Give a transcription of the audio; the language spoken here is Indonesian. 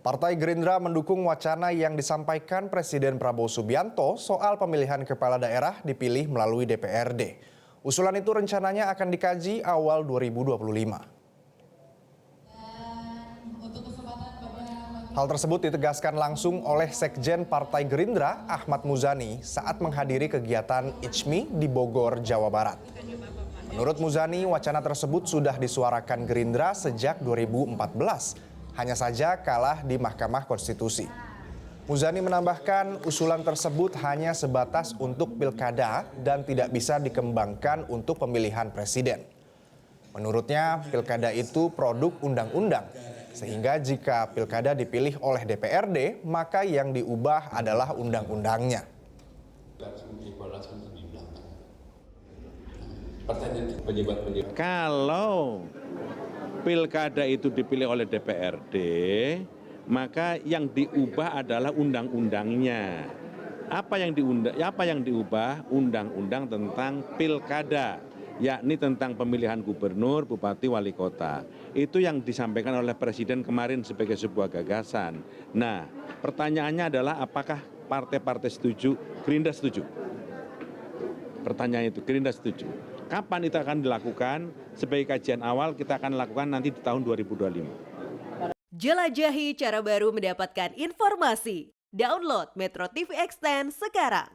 Partai Gerindra mendukung wacana yang disampaikan Presiden Prabowo Subianto soal pemilihan kepala daerah dipilih melalui DPRD. Usulan itu rencananya akan dikaji awal 2025. Hal tersebut ditegaskan langsung oleh Sekjen Partai Gerindra Ahmad Muzani saat menghadiri kegiatan ICMI di Bogor, Jawa Barat. Menurut Muzani, wacana tersebut sudah disuarakan Gerindra sejak 2014. Hanya saja kalah di Mahkamah Konstitusi. Muzani menambahkan usulan tersebut hanya sebatas untuk pilkada dan tidak bisa dikembangkan untuk pemilihan presiden. Menurutnya, pilkada itu produk undang-undang, sehingga jika pilkada dipilih oleh DPRD, maka yang diubah adalah undang-undangnya. Kalau pilkada itu dipilih oleh DPRD, maka yang diubah adalah undang-undangnya. Apa yang diubah? Undang-undang tentang pilkada, yakni tentang pemilihan gubernur, bupati, wali kota. Itu yang disampaikan oleh Presiden kemarin sebagai sebuah gagasan. Nah, pertanyaannya adalah apakah partai-partai setuju? Gerindra setuju. Pertanyaan itu, Gerindra setuju. Kapan itu akan dilakukan? Sebagai kajian awal kita akan lakukan nanti di tahun 2025. Jelajahi cara baru mendapatkan informasi. Download Metro TV Extend sekarang.